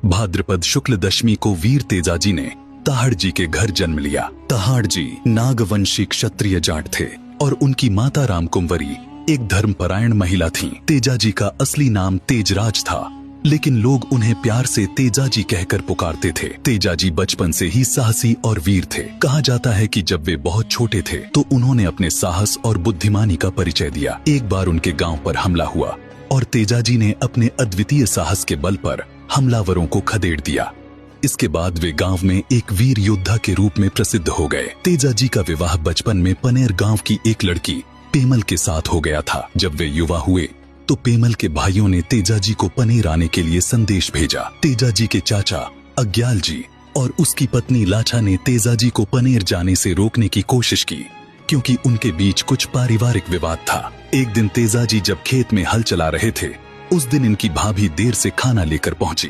भाद्रपद शुक्ल दशमी को वीर तेजाजी ने ताहड़ जी के घर जन्म लिया। ताहड़ जी नागवंशी क्षत्रिय जाट थे और उनकी माता रामकुंवरी एक धर्मपरायण महिला थीं। तेजाजी का असली नाम तेजराज था, लेकिन लोग उन्हें प्यार से तेजाजी कहकर पुकारते थे। तेजाजी बचपन से ही साहसी और वीर थे। कहा जाता है कि जब वे बहुत छोटे थे तो उन्होंने अपने साहस और बुद्धिमानी का परिचय दिया। एक बार उनके गांव पर हमला हुआ और तेजाजी ने अपने अद्वितीय साहस के बल पर हमलावरों को खदेड़ दिया। इसके बाद वे गांव में एक वीर योद्धा के रूप में प्रसिद्ध हो गए। तेजाजी का विवाह बचपन में पनेर गांव की एक लड़की पेमल के साथ हो गया था। जब वे युवा हुए तो पेमल के भाइयों ने तेजाजी को पनेर आने के लिए संदेश भेजा। तेजाजी के चाचा अग्याल जी और उसकी पत्नी लाछा ने तेजाजी को पनेर जाने से रोकने की कोशिश की, क्योंकि उनके बीच कुछ पारिवारिक विवाद था। एक दिन तेजाजी जब खेत में हल चला रहे थे, उस दिन इनकी भाभी देर से खाना लेकर पहुंची।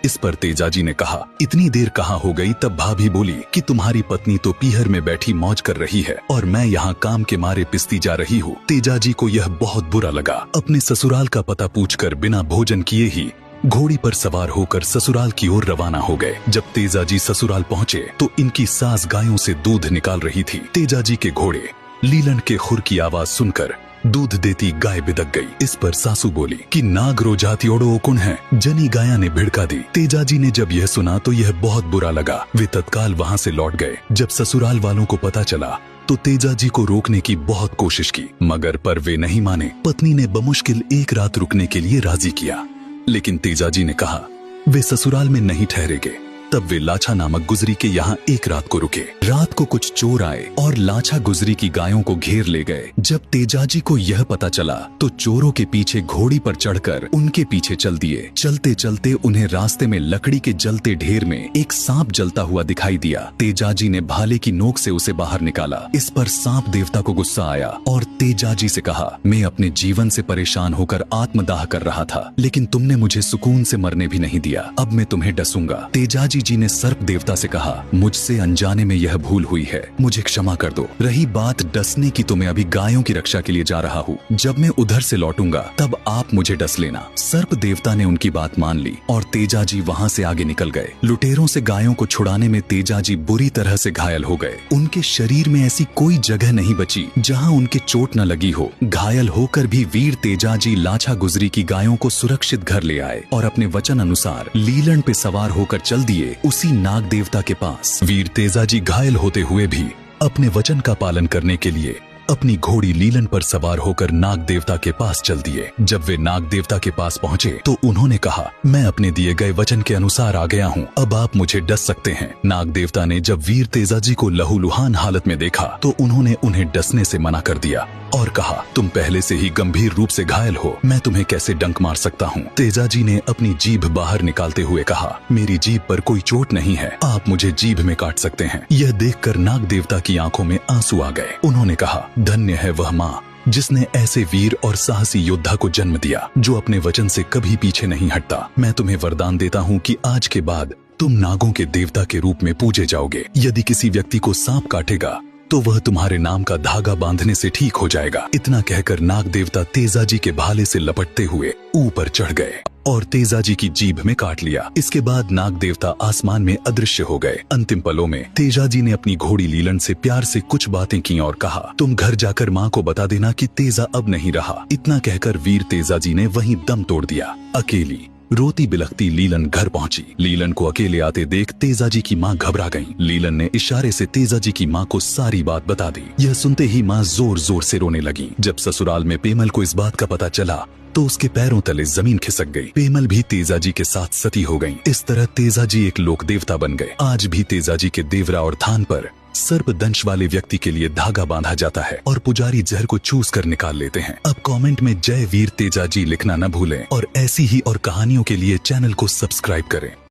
इस पर तेजाजी ने कहा, इतनी देर कहाँ हो गई? तब भाभी बोली कि तुम्हारी पत्नी तो पीहर में बैठी मौज कर रही है और मैं यहाँ काम के मारे पिसती जा रही हूँ। तेजाजी को यह बहुत बुरा लगा। अपने ससुराल का पता पूछकर बिना भोजन किए ही घोड़ी पर सवार होकर ससुराल की ओर रवाना हो गए। जब तेजाजी ससुराल पहुँचे तो इनकी सास गायों से दूध निकाल रही थी। तेजाजी के घोड़े लीलन के खुर की आवाज सुनकर दूध देती गाय बिदक गई। इस पर सासू बोली कि नाग रो जाती ओड़ो कौन है, जनी गाया ने भिड़का दी। तेजाजी ने जब यह सुना तो यह बहुत बुरा लगा। वे तत्काल वहां से लौट गए। जब ससुराल वालों को पता चला तो तेजाजी को रोकने की बहुत कोशिश की, मगर पर वे नहीं माने। पत्नी ने बमुश्किल एक रात रुकने के लिए राजी किया, लेकिन तेजाजी ने कहा वे ससुराल में नहीं ठहरेंगे। तब वे लाछा नामक गुजरी के यहाँ एक रात को रुके। रात को कुछ चोर आए और लाछा गुजरी की गायों को घेर ले गए। जब तेजाजी को यह पता चला तो चोरों के पीछे घोड़ी पर चढ़कर उनके पीछे चल दिए। चलते चलते उन्हें रास्ते में लकड़ी के जलते ढेर में एक सांप जलता हुआ दिखाई दिया। तेजाजी ने भाले की नोक से उसे बाहर निकाला। इस पर सांप देवता को गुस्सा आया और तेजाजी से कहा, मैं अपने जीवन से परेशान होकर आत्मदाह कर रहा था, लेकिन तुमने मुझे सुकून से मरने भी नहीं दिया। अब मैं तुम्हें डसूंगा। तेजाजी जी ने सर्प देवता से कहा, मुझसे अनजाने में यह भूल हुई है, मुझे क्षमा कर दो। रही बात डसने की तो मैं अभी गायों की रक्षा के लिए जा रहा हूँ। जब मैं उधर से लौटूंगा तब आप मुझे डस लेना। सर्प देवता ने उनकी बात मान ली और तेजाजी वहाँ से आगे निकल गए। लुटेरों से गायों को छुड़ाने में तेजाजी बुरी तरह से घायल हो गए। उनके शरीर में ऐसी कोई जगह नहीं बची जहाँ उनके चोट न लगी हो। घायल होकर भी वीर तेजाजी लाछा गुजरी की गायों को सुरक्षित घर ले आए और अपने वचन अनुसार लीलन पे सवार होकर चल दिए उसी नाग देवता के पास। वीर तेजाजी घायल होते हुए भी अपने वचन का पालन करने के लिए अपनी घोड़ी लीलन पर सवार होकर नाग देवता के पास चल दिए। जब वे नाग देवता के पास पहुँचे तो उन्होंने कहा, मैं अपने दिए गए वचन के अनुसार आ गया हूँ, अब आप मुझे डस सकते हैं। नाग देवता ने जब वीर तेजाजी को लहूलुहान हालत में देखा तो उन्होंने उन्हें डसने से मना कर दिया और कहा, तुम पहले से ही गंभीर रूप से घायल हो, मैं तुम्हें कैसे डंक मार सकता हूँ। तेजाजी ने अपनी जीभ बाहर निकालते हुए कहा, मेरी जीभ पर कोई चोट नहीं है, आप मुझे जीभ में काट सकते हैं। यह देखकर नाग देवता की आंखों में आंसू आ गए। उन्होंने कहा, धन्य है वह माँ जिसने ऐसे वीर और साहसी योद्धा को जन्म दिया जो अपने वचन से कभी पीछे नहीं हटता। मैं तुम्हें वरदान देता हूँ कि आज के बाद तुम नागों के देवता के रूप में पूजे जाओगे। यदि किसी व्यक्ति को सांप काटेगा तो वह तुम्हारे नाम का धागा बांधने से ठीक हो जाएगा। इतना कहकर नाग देवता तेजाजी के भाले से लपटते हुए ऊपर चढ़ गए और तेजाजी की जीभ में काट लिया। इसके बाद नाग देवता आसमान में अदृश्य हो गए। अंतिम पलों में तेजाजी ने अपनी घोड़ी लीलन से प्यार से कुछ बातें की और कहा, तुम घर जाकर माँ को बता देना कि तेजा अब नहीं रहा। इतना कहकर वीर तेजाजी ने वहीं दम तोड़ दिया। अकेली रोती बिलखती लीलन घर पहुंची। लीलन को अकेले आते देख तेजाजी की माँ घबरा गईं। लीलन ने इशारे से तेजाजी की माँ को सारी बात बता दी। यह सुनते ही माँ जोर जोर से रोने लगी। जब ससुराल में पेमल को इस बात का पता चला तो उसके पैरों तले जमीन खिसक गई। पेमल भी तेजाजी के साथ सती हो गईं। इस तरह तेजाजी एक लोक देवता बन गए। आज भी तेजाजी के देवरा और थान पर सर्प दंश वाले व्यक्ति के लिए धागा बांधा जाता है और पुजारी जहर को चूस कर निकाल लेते हैं। अब कमेंट में जय वीर तेजाजी लिखना न भूलें और ऐसी ही और कहानियों के लिए चैनल को सब्सक्राइब करें।